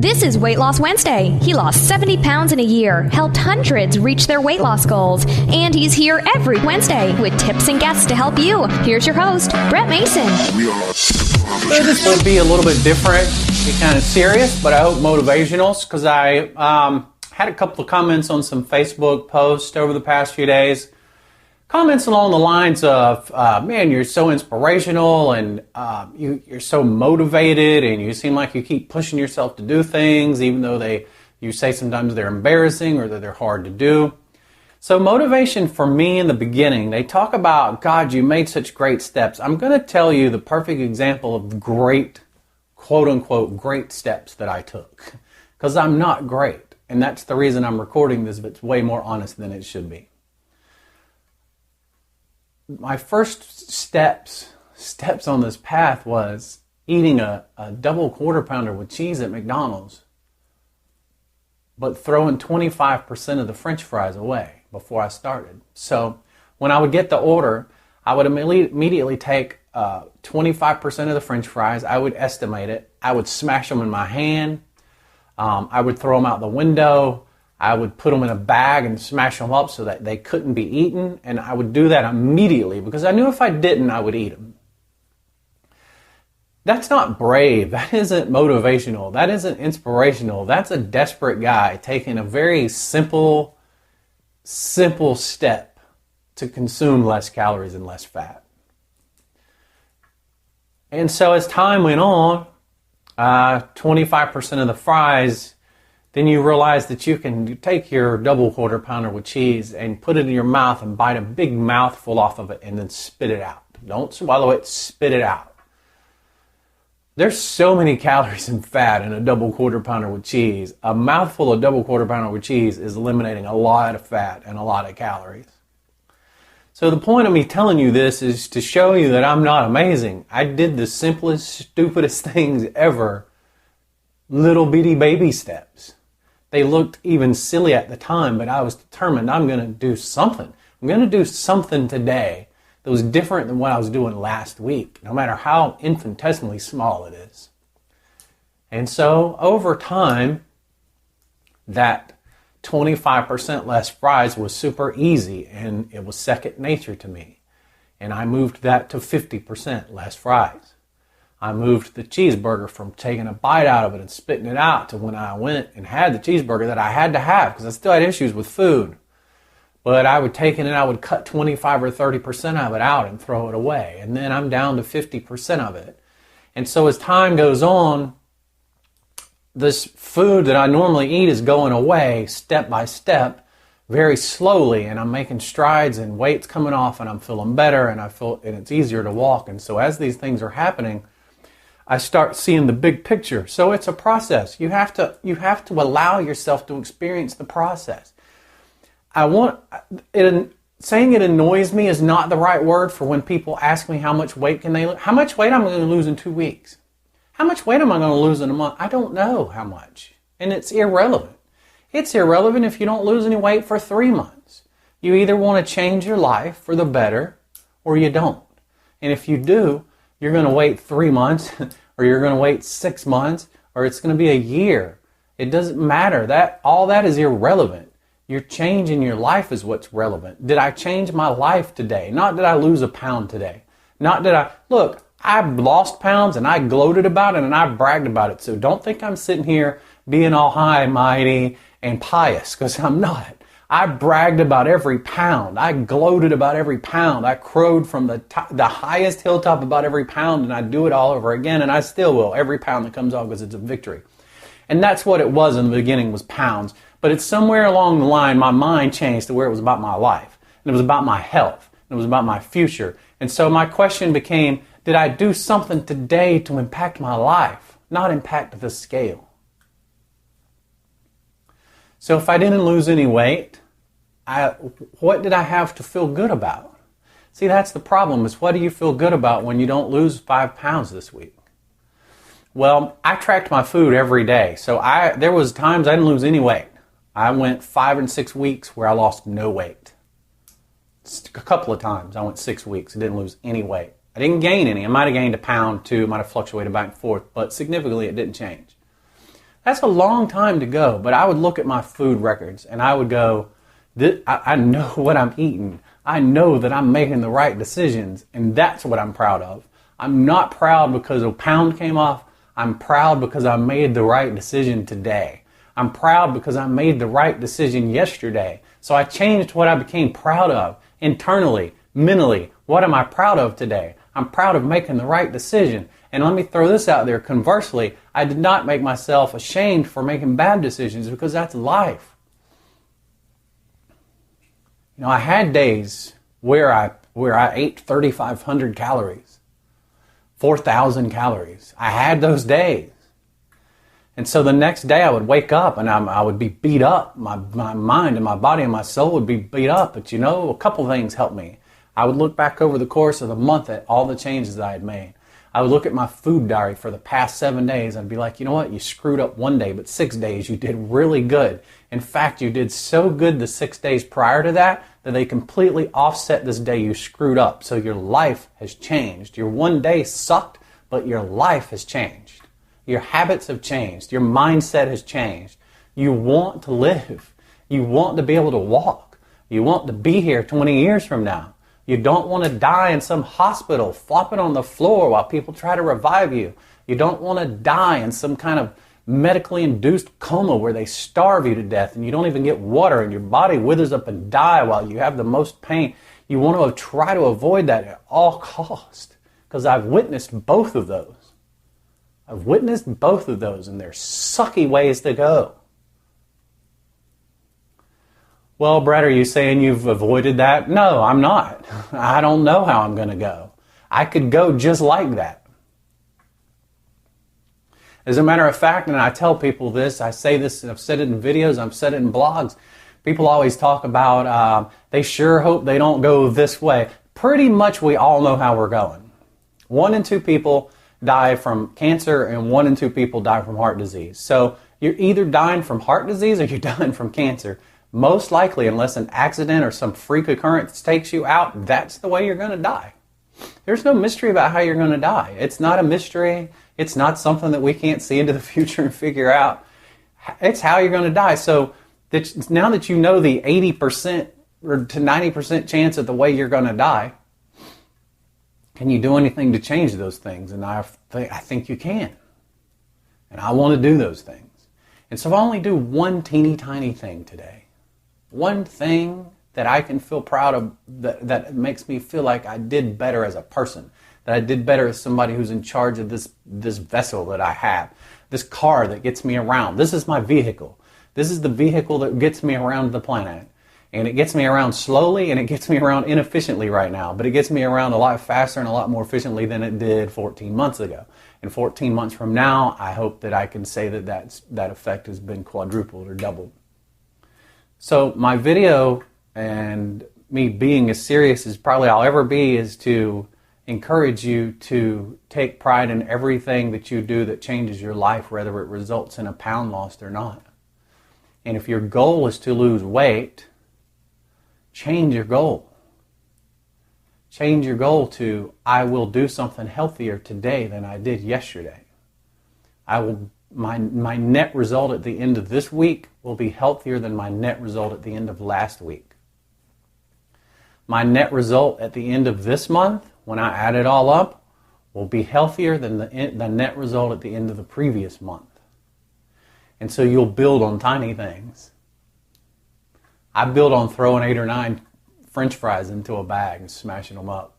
This is Weight Loss Wednesday. He lost 70 pounds in a year, helped hundreds reach their weight loss goals, and he's here every Wednesday with tips and guests to help you. Here's your host, Brett Mason. So this will be a little bit different, be kind of serious, but I hope motivational, because I had a couple of comments on some Facebook posts over the past few days. Comments along the lines of, man, you're so inspirational and you're so motivated and you seem like you keep pushing yourself to do things even though you say sometimes they're embarrassing or that they're hard to do. So motivation for me in the beginning, they talk about, God, you made such great steps. I'm going to tell you the perfect example of the great, quote unquote, great steps that I took. Because I'm not great. And that's the reason I'm recording this, but it's way more honest than it should be. My first steps on this path was eating a double quarter pounder with cheese at McDonald's, but throwing 25% of the French fries away before I started. So when I would get the order, I would immediately take 25% of the French fries. I would estimate it. I would smash them in my hand. I would throw them out the window. I would put them in a bag and smash them up so that they couldn't be eaten. And I would do that immediately because I knew if I didn't, I would eat them. That's not brave. That isn't motivational. That isn't inspirational. That's a desperate guy taking a very simple step to consume less calories and less fat. And so as time went on, 25% of the fries, then you realize that you can take your double quarter pounder with cheese and put it in your mouth and bite a big mouthful off of it and then spit it out. Don't swallow it, spit it out. There's so many calories and fat in a double quarter pounder with cheese. A mouthful of double quarter pounder with cheese is eliminating a lot of fat and a lot of calories. So the point of me telling you this is to show you that I'm not amazing. I did the simplest, stupidest things ever. Little bitty baby steps. They looked even silly at the time, but I was determined I'm going to do something. I'm going to do something today that was different than what I was doing last week, no matter how infinitesimally small it is. And so over time, that 25% less fries was super easy, and it was second nature to me. And I moved that to 50% less fries. I moved the cheeseburger from taking a bite out of it and spitting it out to when I went and had the cheeseburger that I had to have because I still had issues with food. But I would take it and I would cut 25 or 30% of it out and throw it away. And then I'm down to 50% of it. And so as time goes on, this food that I normally eat is going away step by step, very slowly, and I'm making strides and weight's coming off and I'm feeling better and it's easier to walk. And so as these things are happening, I start seeing the big picture. So it's a process. You have to allow yourself to experience the process. Saying it annoys me is not the right word for when people ask me how much weight can they lose. How much weight am I going to lose in 2 weeks? How much weight am I going to lose in a month? I don't know how much. And it's irrelevant. It's irrelevant if you don't lose any weight for 3 months. You either want to change your life for the better or you don't. And if you do, you're going to wait 3 months or you're going to wait 6 months or it's going to be a year. It doesn't matter. All that is irrelevant. Your change in your life is what's relevant. Did I change my life today? Not did I lose a pound today. Look, I lost pounds and I gloated about it and I bragged about it. So don't think I'm sitting here being all high and mighty and pious, because I'm not. I bragged about every pound. I gloated about every pound. I crowed from the highest hilltop about every pound, and I do it all over again, and I still will. Every pound that comes off, because it's a victory. And that's what it was in the beginning, was pounds. But it's somewhere along the line, my mind changed to where it was about my life. And it was about my health. And it was about my future. And so my question became, did I do something today to impact my life, not impact the scale? So if I didn't lose any weight, what did I have to feel good about? See, that's the problem, is what do you feel good about when you don't lose 5 pounds this week? Well, I tracked my food every day. So there was times I didn't lose any weight. I went 5 and 6 weeks where I lost no weight. A couple of times I went 6 weeks and didn't lose any weight. I didn't gain any. I might have gained a pound, 2, might have fluctuated back and forth, but significantly it didn't change. That's a long time to go, but I would look at my food records and I would go, I know what I'm eating. I know that I'm making the right decisions, and that's what I'm proud of. I'm not proud because a pound came off. I'm proud because I made the right decision today. I'm proud because I made the right decision yesterday. So I changed what I became proud of internally, mentally. What am I proud of today? I'm proud of making the right decision. And let me throw this out there. Conversely, I did not make myself ashamed for making bad decisions, because that's life. You know, I had days where I ate 3,500 calories, 4,000 calories. I had those days. And so the next day I would wake up and I would be beat up. My mind and my body and my soul would be beat up. But you know, a couple things helped me. I would look back over the course of the month at all the changes that I had made. I would look at my food diary for the past 7 days and be like, you know what, you screwed up one day, but 6 days you did really good. In fact, you did so good the 6 days prior to that they completely offset this day you screwed up. So your life has changed. Your one day sucked, but your life has changed. Your habits have changed. Your mindset has changed. You want to live. You want to be able to walk. You want to be here 20 years from now. You don't want to die in some hospital flopping on the floor while people try to revive you. You don't want to die in some kind of medically induced coma where they starve you to death and you don't even get water and your body withers up and die while you have the most pain. You want to try to avoid that at all costs, because I've witnessed both of those. I've witnessed both of those, and they're sucky ways to go. Well, Brett, are you saying you've avoided that? No, I'm not. I don't know how I'm going to go. I could go just like that. As a matter of fact, and I tell people this, I say this, I've said it in videos, I've said it in blogs, people always talk about they sure hope they don't go this way. Pretty much we all know how we're going. 1 in 2 people die from cancer and 1 in 2 people die from heart disease. So you're either dying from heart disease or you're dying from cancer. Most likely, unless an accident or some freak occurrence takes you out, that's the way you're going to die. There's no mystery about how you're going to die. It's not a mystery. It's not something that we can't see into the future and figure out. It's how you're going to die. So now that you know the 80% or to 90% chance of the way you're going to die, can you do anything to change those things? And I think you can. And I want to do those things. And so I'll only do one teeny tiny thing today. One thing that I can feel proud of, that makes me feel like I did better as a person, that I did better as somebody who's in charge of this vessel that I have, this car that gets me around. This is my vehicle. This is the vehicle that gets me around the planet. And it gets me around slowly and it gets me around inefficiently right now, but it gets me around a lot faster and a lot more efficiently than it did 14 months ago. And 14 months from now, I hope that I can say that effect has been quadrupled or doubled. So my video, and me being as serious as probably I'll ever be, is to encourage you to take pride in everything that you do that changes your life, whether it results in a pound lost or not. And if your goal is to lose weight, change your goal. Change your goal to, I will do something healthier today than I did yesterday. My net result at the end of this week will be healthier than my net result at the end of last week. My net result at the end of this month, when I add it all up, will be healthier than the net result at the end of the previous month. And so you'll build on tiny things. I built on throwing 8 or 9 French fries into a bag and smashing them up.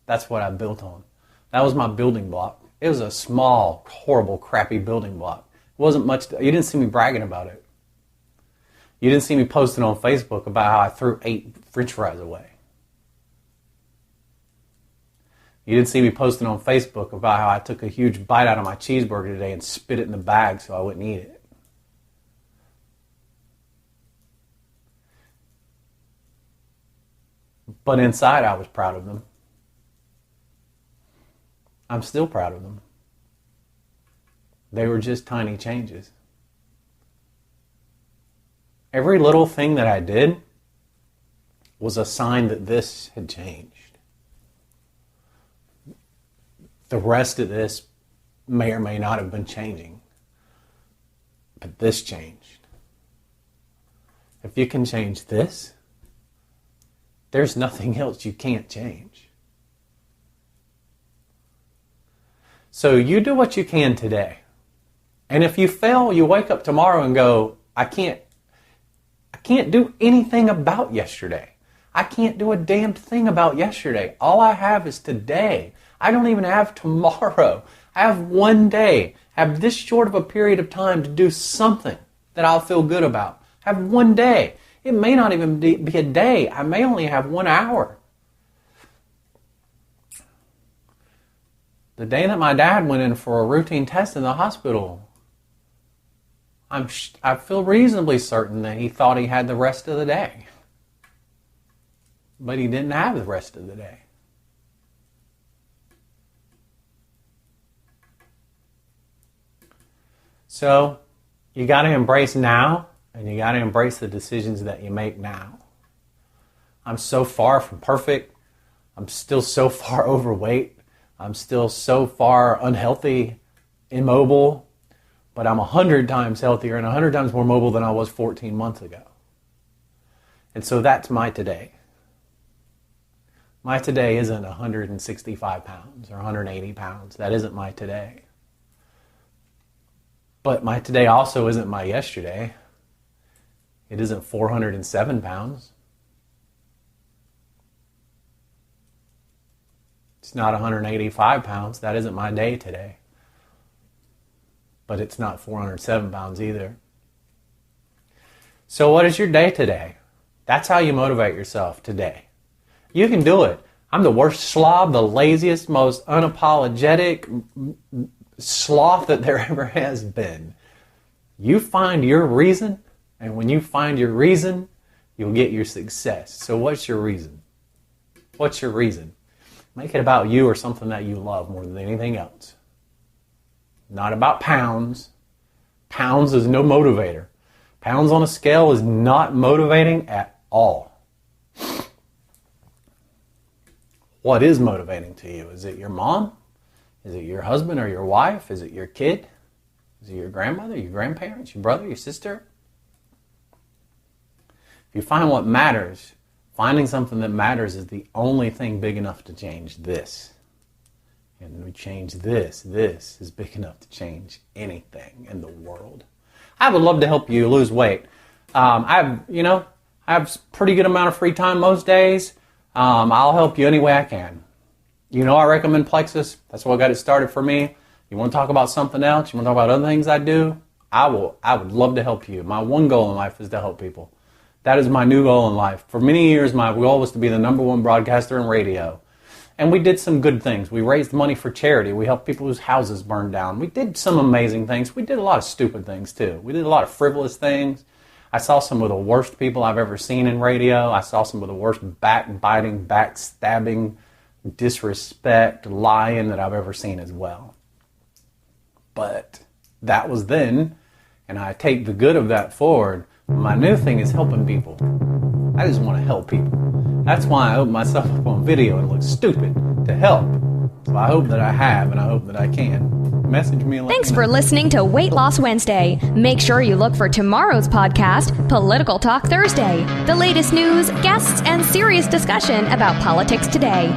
That's what I built on. That was my building block. It was a small, horrible, crappy building block. It wasn't much. You didn't see me bragging about it. You didn't see me posting on Facebook about how I threw 8 French fries away. You didn't see me posting on Facebook about how I took a huge bite out of my cheeseburger today and spit it in the bag so I wouldn't eat it. But inside, I was proud of them. I'm still proud of them. They were just tiny changes. Every little thing that I did was a sign that this had changed. The rest of this may or may not have been changing. but this changed. If you can change this, there's nothing else you can't change. So you do what you can today. And if you fail, you wake up tomorrow and go, I can't do anything about yesterday. I can't do a damn thing about yesterday. All I have is today. I don't even have tomorrow. I have one day. I have this short of a period of time to do something that I'll feel good about. I have one day. It may not even be a day. I may only have 1 hour. The day that my dad went in for a routine test in the hospital, I feel reasonably certain that he thought he had the rest of the day. But he didn't have the rest of the day. So, you got to embrace now, and you got to embrace the decisions that you make now. I'm so far from perfect. I'm still so far overweight. I'm still so far unhealthy, immobile. But I'm 100 times healthier and 100 times more mobile than I was 14 months ago. And so that's my today. My today isn't 165 pounds or 180 pounds. That isn't my today. But my today also isn't my yesterday. It isn't 407 pounds. It's not 185 pounds. That isn't my day today. But it's not 407 pounds either. So what is your day today? That's how you motivate yourself today. You can do it. I'm the worst slob, the laziest, most unapologetic sloth that there ever has been. You find your reason, and when you find your reason, you'll get your success. So what's your reason? What's your reason? Make it about you or something that you love more than anything else. Not about pounds. Pounds is no motivator. Pounds on a scale is not motivating at all. What is motivating to you? Is it your mom? Is it your husband or your wife? Is it your kid? Is it your grandmother, your grandparents, your brother, your sister? If you find what matters, finding something that matters is the only thing big enough to change this. And we change this. This is big enough to change anything in the world. I would love to help you lose weight. I have a pretty good amount of free time most days. I'll help you any way I can. You know I recommend Plexus. That's what got it started for me. You want to talk about something else? You want to talk about other things I do? I would love to help you. My one goal in life is to help people. That is my new goal in life. For many years, my goal was to be the #1 broadcaster in radio. And we did some good things. We raised money for charity. We helped people whose houses burned down. We did some amazing things. We did a lot of stupid things, too. We did a lot of frivolous things. I saw some of the worst people I've ever seen in radio. I saw some of the worst backbiting, backstabbing, disrespect, lying that I've ever seen as well. But that was then, and I take the good of that forward. My new thing is helping people. I just want to help people. That's why I open myself up on video and look stupid to help. So I hope that I have, and I hope that I can. Message me and let Thanks me know. for listening to Weight Loss Wednesday. Make sure you look for tomorrow's podcast, Political Talk Thursday. The latest news, guests, and serious discussion about politics today.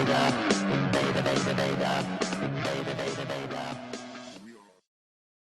Bye.